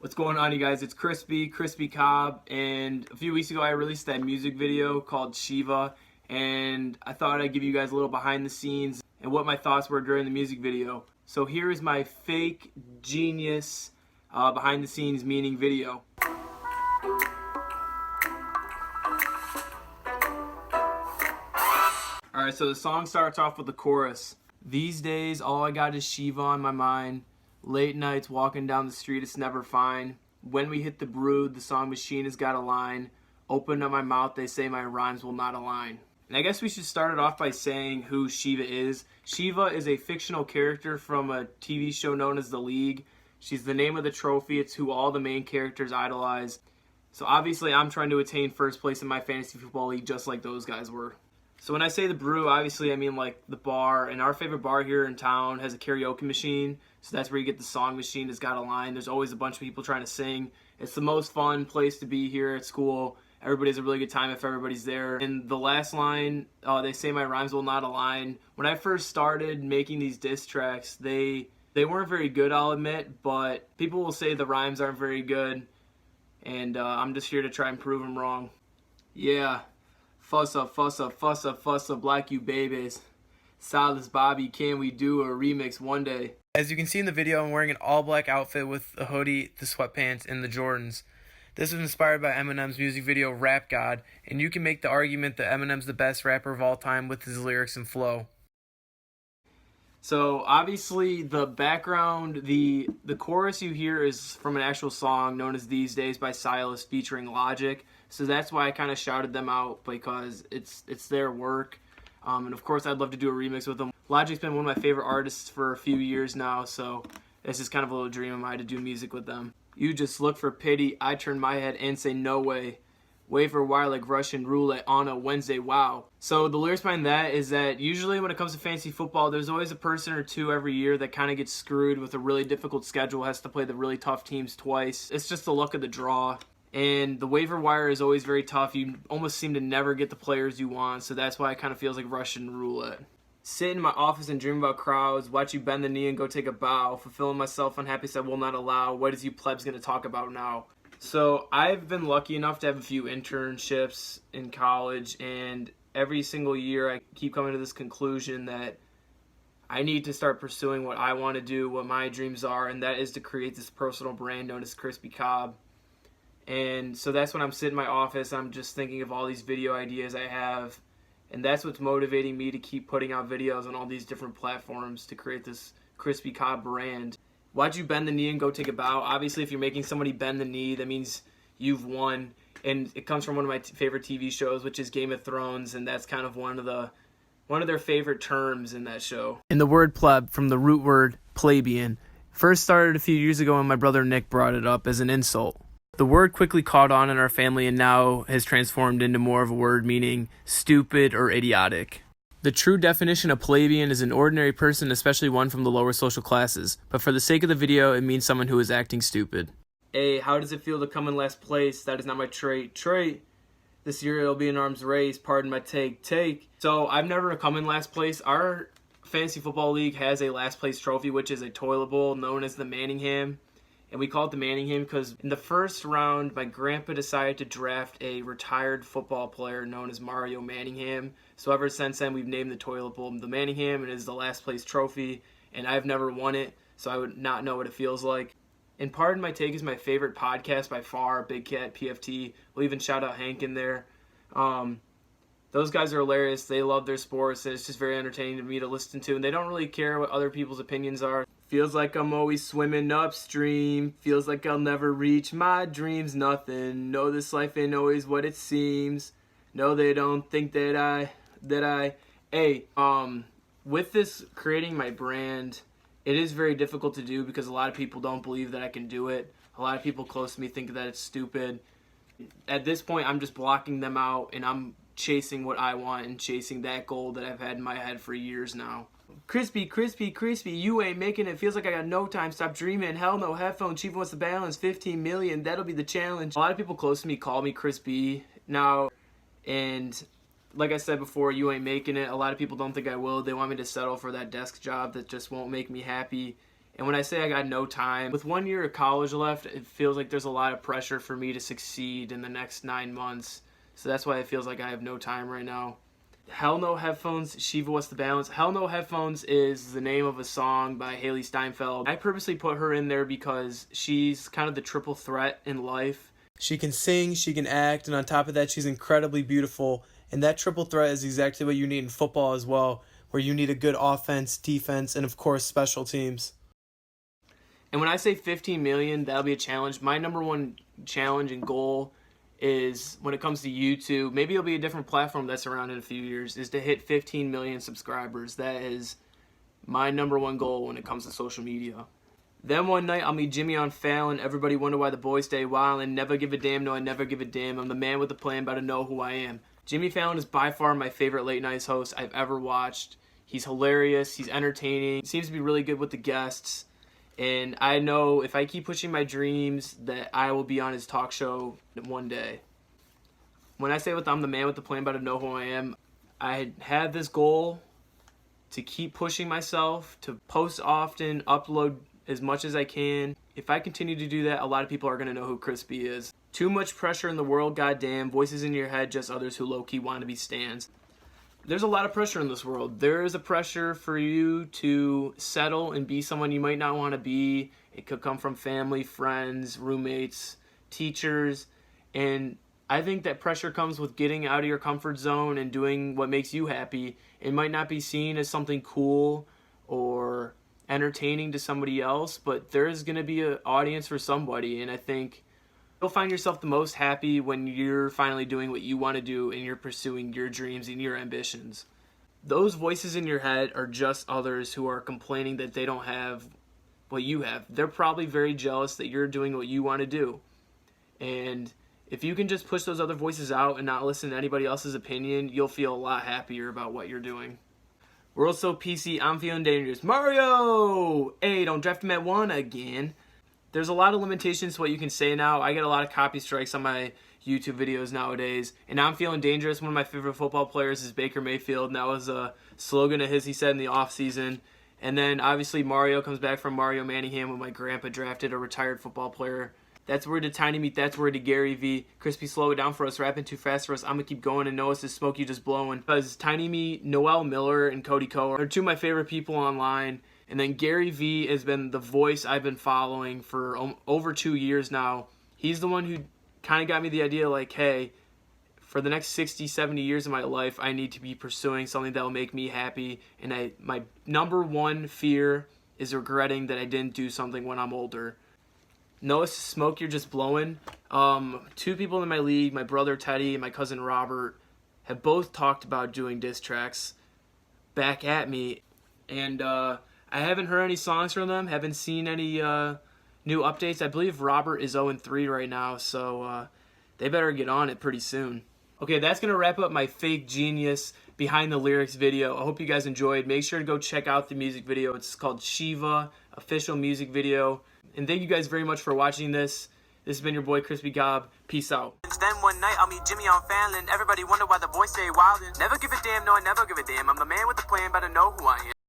What's going on, you guys? It's ChrisB Cobb, and a few weeks ago I released that music video called Shiva, and I thought I'd give you guys a little behind the scenes and what my thoughts were during the music video. So here is my fake genius behind the scenes meaning video. Alright, so the song starts off with the chorus. These days all I got is Shiva on my mind. Late nights walking down the street, it's never fine. When we hit the brood, the song machine has got a line. Open up my mouth, they say my rhymes will not align. And I guess we should start it off by saying who Shiva is. Shiva is a fictional character from a TV show known as The League. She's the name of the trophy. It's who all the main characters idolize. So obviously I'm trying to attain first place in my fantasy football league just like those guys were. So when I say the brew, obviously I mean like the bar, and our favorite bar here in town has a karaoke machine, so that's where you get the song machine. It's got a line. There's always a bunch of people trying to sing. It's the most fun place to be here at school. Everybody has a really good time if everybody's there. And the last line, they say my rhymes will not align. When I first started making these diss tracks, they weren't very good, I'll admit, but people will say the rhymes aren't very good, and I'm just here to try and prove them wrong. Yeah. Fuss up, fuss up, fuss up, fuss up like you babies. Silas Bobby, can we do a remix one day? As you can see in the video, I'm wearing an all-black outfit with a hoodie, the sweatpants, and the Jordans. This was inspired by Eminem's music video Rap God, and you can make the argument that Eminem's the best rapper of all time with his lyrics and flow. So obviously the background, the chorus you hear is from an actual song known as These Days by Silas featuring Logic. So that's why I kind of shouted them out, because it's their work. And of course I'd love to do a remix with them. Logic's been one of my favorite artists for a few years now, so this is kind of a little dream of mine to do music with them. You just look for pity, I turn my head and say no way. Waiver wire like Russian roulette on a Wednesday, wow. So the lyrics behind that is that usually when it comes to fantasy football, there's always a person or two every year that kind of gets screwed with a really difficult schedule, has to play the really tough teams twice. It's just the luck of the draw. And the waiver wire is always very tough. You almost seem to never get the players you want, so that's why it kind of feels like Russian roulette. Sit in my office and dream about crowds, watch you bend the knee and go take a bow, fulfilling myself unhappiness I will not allow, what is you plebs gonna talk about now? So I've been lucky enough to have a few internships in college, and every single year I keep coming to this conclusion that I need to start pursuing what I want to do, what my dreams are, and that is to create this personal brand known as ChrisB Cobb. And so that's when I'm sitting in my office, I'm just thinking of all these video ideas I have, and that's what's motivating me to keep putting out videos on all these different platforms to create this ChrisB Cobb brand. Why'd you bend the knee and go take a bow? Obviously, if you're making somebody bend the knee, that means you've won. And it comes from one of my favorite TV shows, which is Game of Thrones, and that's kind of one of their favorite terms in that show. And the word pleb, from the root word plebeian, first started a few years ago when my brother Nick brought it up as an insult. The word quickly caught on in our family and now has transformed into more of a word meaning stupid or idiotic. The true definition of plebeian is an ordinary person, especially one from the lower social classes, but for the sake of the video, it means someone who is acting stupid. Hey, how does it feel to come in last place? That is not my trait. This year it'll be an arms race, pardon my take. So I've never come in last place. Our fantasy football league has a last place trophy, which is a toilet bowl known as the Manningham. And we call it the Manningham because in the first round, my grandpa decided to draft a retired football player known as Mario Manningham. So ever since then, we've named the toilet bowl the Manningham, and it is the last place trophy. And I've never won it, so I would not know what it feels like. And Pardon My Take is my favorite podcast by far, Big Cat, PFT. We'll even shout out Hank in there. Those guys are hilarious. They love their sports, and it's just very entertaining to me to listen to. And they don't really care what other people's opinions are. Feels like I'm always swimming upstream. Feels like I'll never reach my dreams. Nothing. No, this life ain't always what it seems. No, they don't think that I. Hey, with this creating my brand, it is very difficult to do because a lot of people don't believe that I can do it. A lot of people close to me think that it's stupid. At this point, I'm just blocking them out, and I'm chasing what I want and chasing that goal that I've had in my head for years now. ChrisB, you ain't making it. Feels like I got no time. Stop dreaming. Hell no. Headphones. Chief wants to balance. 15 million. That'll be the challenge. A lot of people close to me call me ChrisB now, and like I said before, you ain't making it. A lot of people don't think I will. They want me to settle for that desk job that just won't make me happy. And when I say I got no time, with 1 year of college left, it feels like there's a lot of pressure for me to succeed in the next 9 months. So that's why it feels like I have no time right now. Hell No Headphones, Shiva, What's the Balance? Hell No Headphones is the name of a song by Haley Steinfeld. I purposely put her in there because she's kind of the triple threat in life. She can sing, she can act, and on top of that, she's incredibly beautiful. And that triple threat is exactly what you need in football as well, where you need a good offense, defense, and of course, special teams. And when I say 15 million, that'll be a challenge. My number one challenge and goal is, when it comes to YouTube, maybe it'll be a different platform that's around in a few years, is to hit 15 million subscribers. That is my number one goal when it comes to social media. Then one night I'll meet Jimmy on Fallon. Everybody wonder why the boys stay wild and never give a damn. No, I never give a damn. I'm the man with the plan, better know who I am. Jimmy Fallon is by far my favorite late night host I've ever watched. He's hilarious. He's entertaining. He seems to be really good with the guests. And I know if I keep pushing my dreams that I will be on his talk show one day. When I say I'm the man with the plan, better know who I am, I have this goal to keep pushing myself, to post often, upload as much as I can. If I continue to do that, a lot of people are going to know who ChrisB is. Too much pressure in the world, goddamn. Voices in your head, just others who low-key want to be stans. There's a lot of pressure in this world. There is a pressure for you to settle and be someone you might not want to be. It could come from family, friends, roommates, teachers. And I think that pressure comes with getting out of your comfort zone and doing what makes you happy. It might not be seen as something cool or entertaining to somebody else, but there's going to be an audience for somebody. And I think you'll find yourself the most happy when you're finally doing what you want to do and you're pursuing your dreams and your ambitions. Those voices in your head are just others who are complaining that they don't have what you have. They're probably very jealous that you're doing what you want to do. And if you can just push those other voices out and not listen to anybody else's opinion, you'll feel a lot happier about what you're doing. World So PC, I'm feeling dangerous. Mario! Hey, don't draft him at 1 again. There's a lot of limitations to what you can say now. I get a lot of copy strikes on my YouTube videos nowadays. And now I'm feeling dangerous. One of my favorite football players is Baker Mayfield. And that was a slogan of his he said in the offseason. And then obviously Mario comes back from Mario Manningham when my grandpa drafted a retired football player. That's word to Tiny Meat. That's word to Gary V. ChrisB, slow it down for us. Rapping too fast for us. I'm going to keep going and know it's the smoke you just blowing. Because Tiny Meat, Noel Miller, and Cody Ko are two of my favorite people online. And then Gary V has been the voice I've been following for over 2 years now. He's the one who kind of got me the idea like, hey, for the next 60, 70 years of my life, I need to be pursuing something that will make me happy. And my number one fear is regretting that I didn't do something when I'm older. No, it's smoke you're just blowing. 2 people in my league, my brother Teddy and my cousin Robert, have both talked about doing diss tracks back at me. And I haven't heard any songs from them, haven't seen any new updates. I believe Robert is 0-3 right now, so they better get on it pretty soon. Okay, that's going to wrap up my fake genius behind the lyrics video. I hope you guys enjoyed. Make sure to go check out the music video. It's called Shiva, official music video. And thank you guys very much for watching this. This has been your boy ChrisB Gob. Peace out. Then one night I'll meet Jimmy on Fallon. Everybody wonder why the boys stay wild. Never give a damn, no I never give a damn. I'm the man with the plan, better know who I am.